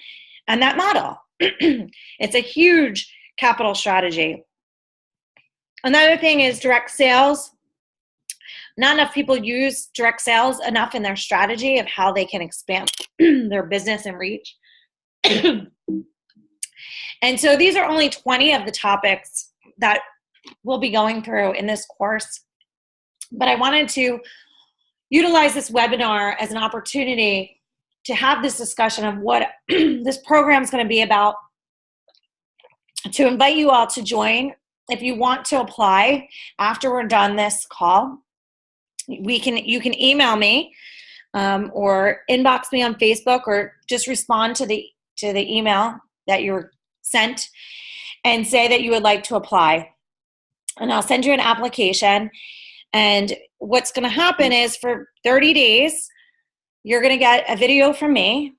and that model. It's a huge capital strategy. Another thing is direct sales. Not enough people use direct sales enough in their strategy of how they can expand their business and reach. And so these are only 20 of the topics that we'll be going through in this course. But I wanted to utilize this webinar as an opportunity to have this discussion of what this program is going to be about, to invite you all to join. If you want to apply after we're done this call, you can email me or inbox me on Facebook, or just respond to the email that you were sent and say that you would like to apply. And I'll send you an application. And what's going to happen is for 30 days, you're going to get a video from me.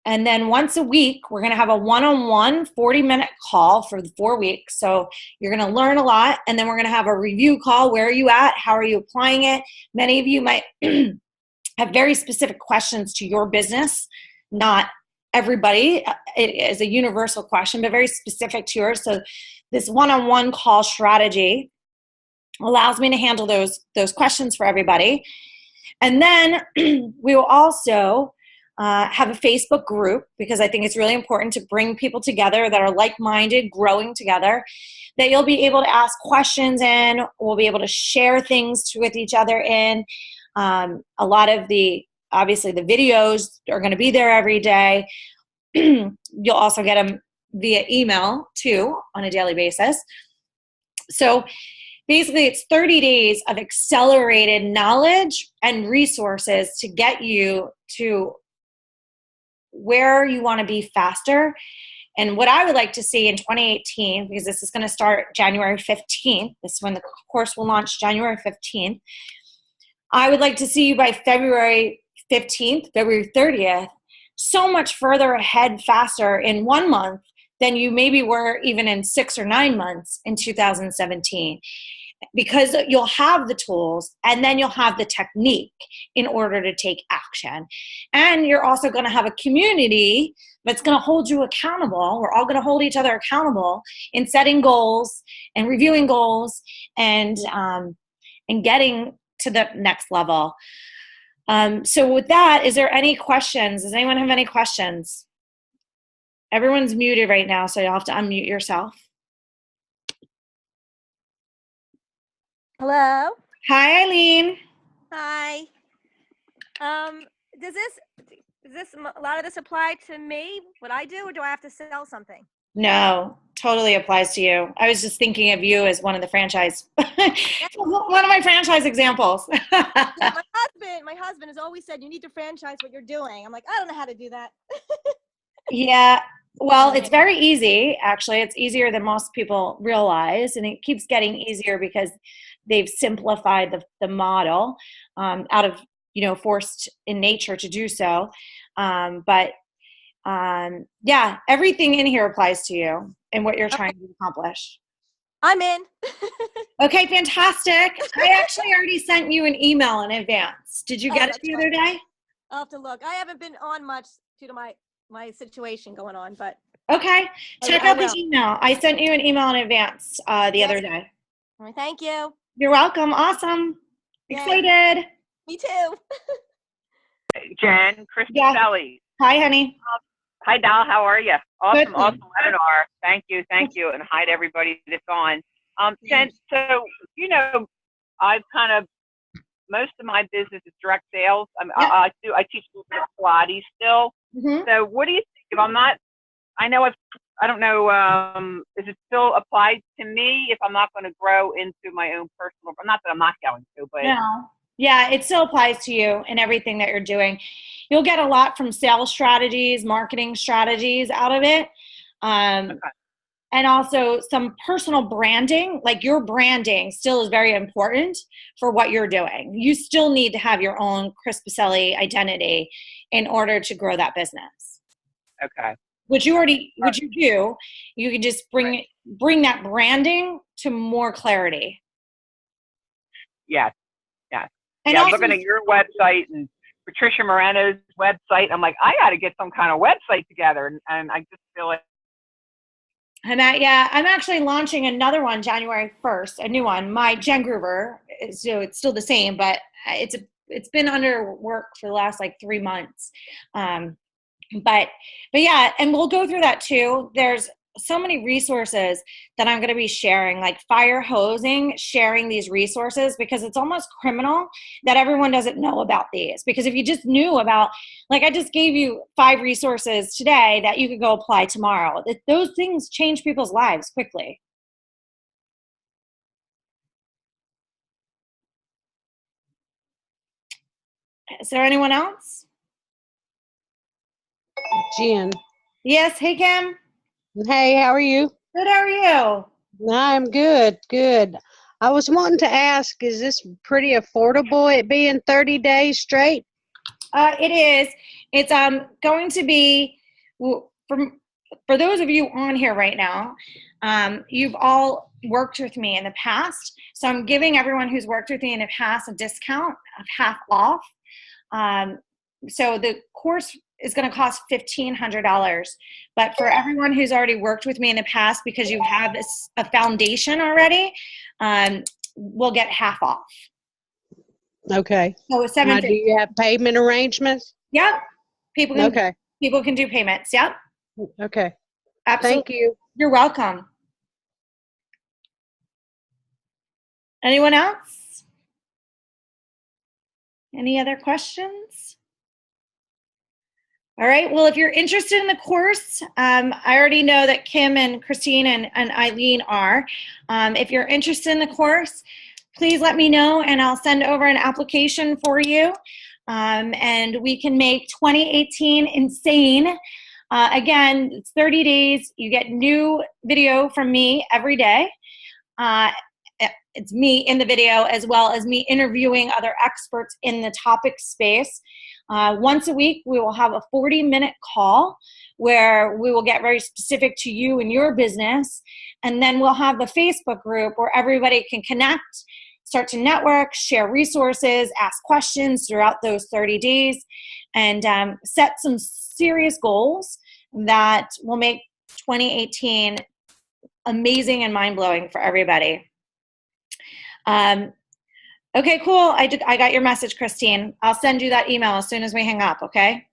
And then once a week, we're going to have a one-on-one 40-minute call for the 4 weeks. So you're going to learn a lot. And then we're going to have a review call. Where are you at? How are you applying it? Many of you might have very specific questions to your business. Not everybody. It is a universal question, but very specific to yours. So this one-on-one call strategy allows me to handle those questions for everybody. And then we will also have a Facebook group, because I think it's really important to bring people together that are like-minded, growing together, that you'll be able to ask questions in. We'll be able to share things with each other in. A lot of obviously the videos are going to be there every day. You'll also get them via email too on a daily basis. So basically it's 30 days of accelerated knowledge and resources to get you to where you want to be faster. And what I would like to see in 2018, because this is going to start January 15th, this is when the course will launch, January 15th. I would like to see you by February 15th, February 30th, so much further ahead faster in 1 month than you maybe were even in 6 or 9 months in 2017. Because you'll have the tools and then you'll have the technique in order to take action. And you're also going to have a community that's going to hold you accountable. We're all going to hold each other accountable in setting goals and reviewing goals and getting to the next level. So with that, is there any questions? Does anyone have any questions? Everyone's muted right now, so you'll have to unmute yourself. Hello. Hi, Eileen. Hi. Does a lot of this apply to me? What I do, or do I have to sell something? No, totally applies to you. I was just thinking of you as one of the franchise, one of my franchise examples. My husband has always said, you need to franchise what you're doing. I'm like, I don't know how to do that. Yeah, well, it's very easy. Actually, it's easier than most people realize, and it keeps getting easier because they've simplified the model out of, forced in nature to do so. But yeah, everything in here applies to you and what you're trying to accomplish. I'm in. Okay, fantastic. I actually already sent you an email in advance. Did you get it the other day? I'll have to look. I haven't been on much due to my situation going on, but. Okay, check out the email. I sent you an email in advance the other day. Thank you. You're welcome. Awesome. Excited. Me too. Jen, Chris Pacelli. Hi, honey. Hi, Dal. How are you? Awesome, Good. awesome webinar. Thank you, and hi to everybody that's on. Jen, so I've most of my business is direct sales. I teach Pilates still. Mm-hmm. So what do you think if I'm not? I don't know. Is it still applied to me if I'm not going to grow into my own personal? Not that I'm not going to, but no. Yeah, it still applies to you and everything that you're doing. You'll get a lot from sales strategies, marketing strategies out of it. Okay. And also some personal branding, like your branding still is very important for what you're doing. You still need to have your own Chris Pacelli identity in order to grow that business. Okay. Which you do. You can just bring that branding to more clarity. Yes. And I'm also, looking at your website and Patricia Moreno's website. I'm like, I got to get some kind of website together, and I just feel like. I'm actually launching another one January 1st, a new one. My Jen Groover, so it's still the same, but it's been under work for the last 3 months. But yeah, and we'll go through that too. There's so many resources that I'm going to be sharing, like fire hosing, sharing these resources, because it's almost criminal that everyone doesn't know about these. Because if you just knew about, I just gave you 5 resources today that you could go apply tomorrow. Those things change people's lives quickly. Is there anyone else? Jen. Yes. Hey, Kim. Hey, how are you? Good. How are you? I'm good. I was wanting to ask, is this pretty affordable, it being 30 days straight? It is. It's going to be, for those of you on here right now, you've all worked with me in the past. So I'm giving everyone who's worked with me in the past a discount of half off. So the course is going to cost $1,500, but for everyone who's already worked with me in the past, because you have a foundation already, we'll get half off. Okay. So it's now, do you have payment arrangements? Yep. People can do payments. Yep. Okay. Absolutely. Thank you. You're welcome. Anyone else? Any other questions? All right. Well, if you're interested in the course, I already know that Kim and Christine and Eileen are. If you're interested in the course, please let me know and I'll send over an application for you. And we can make 2018 insane. Again, it's 30 days. You get new video from me every day. It's me in the video, as well as me interviewing other experts in the topic space. Once a week, we will have a 40-minute call where we will get very specific to you and your business. And then we'll have the Facebook group where everybody can connect, start to network, share resources, ask questions throughout those 30 days, and set some serious goals that will make 2018 amazing and mind-blowing for everybody. Okay, cool. I got your message, Christine. I'll send you that email as soon as we hang up, okay?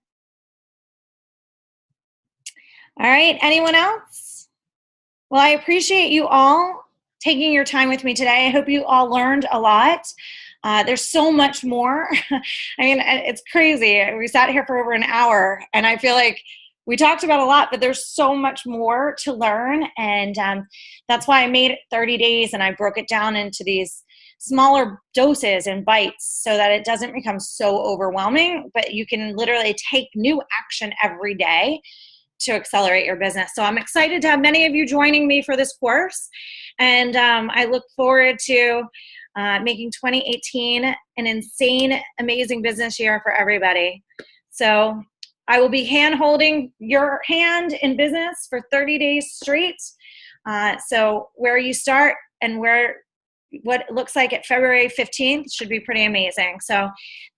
All right, anyone else? Well, I appreciate you all taking your time with me today. I hope you all learned a lot. There's so much more. I mean, it's crazy. We sat here for over an hour, and I feel like we talked about a lot, but there's so much more to learn. And that's why I made it 30 days, and I broke it down into these smaller doses and bites so that it doesn't become so overwhelming, but you can literally take new action every day to accelerate your business. So I'm excited to have many of you joining me for this course. And I look forward to making 2018 an insane, amazing business year for everybody. So I will be hand-holding your hand in business for 30 days straight. So where you start and what it looks like at February 15th should be pretty amazing. So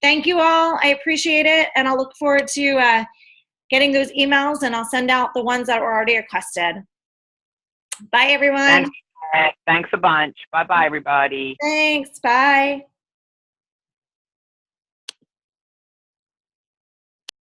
thank you all. I appreciate it. And I'll look forward to getting those emails, and I'll send out the ones that were already requested. Bye, everyone. Thanks a bunch. Bye-bye, everybody. Thanks. Bye.